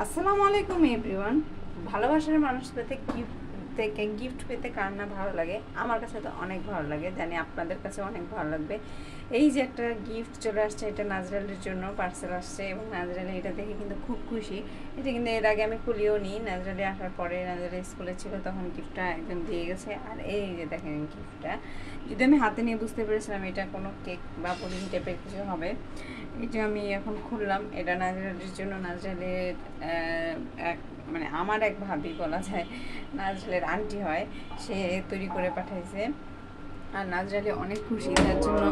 আসসালামু আলাইকুম এভরিওয়ান। ভালোবাসার মানুষ পেতে গিফট পেতে কার না ভালো লাগে? আমার কাছে তো অনেক ভালো লাগে, জানি আপনাদের কাছে অনেক ভালো লাগবে। এই যে একটা গিফট চলে আসছে, এটা নাজরালের জন্য পার্সেল আসছে এবং নাজরালে এটা দেখে কিন্তু খুব খুশি। এটা কিন্তু এর আগে আমি খুলিও নি, নাজরালে আসার পরে নাজরালে স্কুলে ছিল তখন গিফটটা একজন দিয়ে গেছে। আর এই যে দেখেন গিফটটা, যদি আমি হাতে নিয়ে বুঝতে পেরেছিলাম এটা কোনো কেক বা পুডিং টাইপের কিছু হবে। এটা আমি এখন খুললাম, এটা নাজরালের জন্য। নাজরালের এক মানে আমার এক ভাবি বলা যায়, নাজরালের আন্টি হয়, সে তৈরি করে পাঠাইছে। আর নাজরালি অনেক খুশি তার জন্য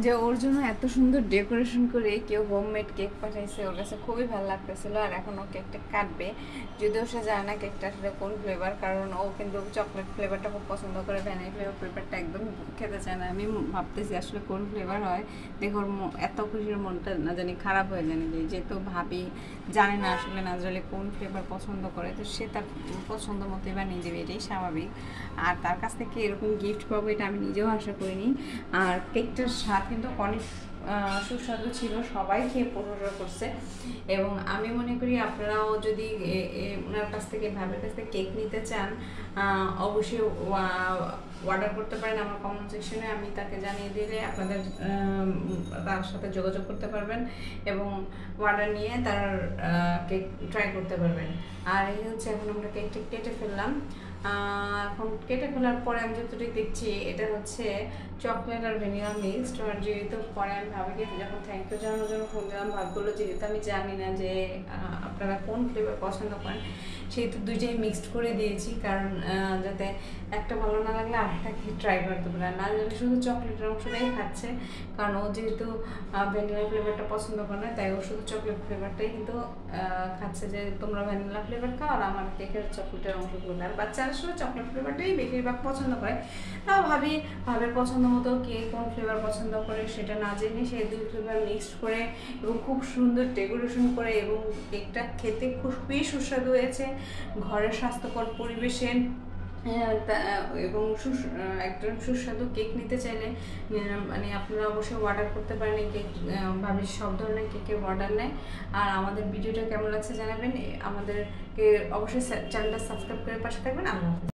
যে ওর জন্য এত সুন্দর ডেকোরেশন করে কেউ হোমমেড কেক পাঠাইছে, ওর কাছে খুবই ভালো লাগতেছিল। আর এখন ও কেকটা কাটবে, যদিও সে জানে না কেকটা আসলে কোন ফ্লেভার, কারণ ও কিন্তু চকলেট ফ্লেভারটা খুব পছন্দ করে, ভ্যানিলা ফ্লেভারটা একদম খেতে চায় না। আমি ভাবতেছি আসলে কোন ফ্লেভার হয়। দেখো ওর এত খুশির মনটা না জানি খারাপ হয়ে জানি, যেহেতু ভাবি জানে না আসলে নাজরালি কোন ফ্লেভার পছন্দ করে, তো সে তার পছন্দ মতোই বানিয়ে দেবে, এটাই স্বাভাবিক। আর তার কাছ থেকে এরকম গিফট পাবো এটা আমি নিজেও আশা করিনি। আর কেকটার স্বাদ কিন্তু অনেক সুস্বাদু ছিল, সবাই খেয়ে প্রশংসা করছে। এবং আমি মনে করি আপনারাও যদি ওনার কাছ থেকে, ভাবের কাছ থেকে কেক নিতে চান, অবশ্যই অর্ডার করতে পারেন আমার কমেন্ট সেকশনে। আমি তাকে জানিয়ে দিলে আপনাদের তার সাথে যোগাযোগ করতে পারবেন এবং অর্ডার নিয়ে তার কেক ট্রাই করতে পারবেন। আর এই হচ্ছে এখন আমরা কেকটা কেটে ফেললাম। এখন কেটে ফেলার পরে আমি যতটুকু দেখছি এটা হচ্ছে চকলেট আর ভ্যানিলা মিক্সড। আর যেহেতু পরে আমি ভাবিকে যখন থ্যাংক ইউ জানানোর জন্য ফোন দিলাম, ভাব বললো যেহেতু আমি জানি না যে আপনারা কোন ফ্লেভার পছন্দ করেন, সেহেতু দুইটাই মিক্সড করে দিয়েছি, কারণ যাতে একটা ভালো না লাগলে আরেকটা ট্রাই করতে পারে। না জানি শুধু চকলেটের অংশটাই খাচ্ছে, কারণ ও যেহেতু ভ্যানিলা ফ্লেভারটা পছন্দ করে না, তাই ও শুধু চকলেট ফ্লেভারটাই কিন্তু খাচ্ছে, যে তোমরা ভ্যানিলা ফ্লেভার খাও আর আমার কেকের চকলেটের অংশগুলো। আর বাচ্চারা আসলে চকলেট ফ্লেভারটাই বেশিরভাগ পছন্দ করে। তাও ভাবের পছন্দ মতো কে কোন ফ্লেভার পছন্দ করে সেটা না জেনে সেই দুই ফ্লেভার মিক্সড করে এবং খুব সুন্দর ডেকোরেশন করে, এবং কেকটা খেতে খুবই সুস্বাদু হয়েছে। ঘরের স্বাস্থ্যকর পরিবেশে এবং একজন সুস্বাদু কেক নিতে চাইলে মানে আপনারা অবশ্যই অর্ডার করতে পারেন। এই কেক ভাবি সব ধরনের কেকের অর্ডার নেয়। আর আমাদের ভিডিওটা কেমন লাগছে জানাবেন, আমাদেরকে অবশ্যই চ্যানেলটা সাবস্ক্রাইব করে পাশে থাকবেন। আল্লাহ হাফেজ।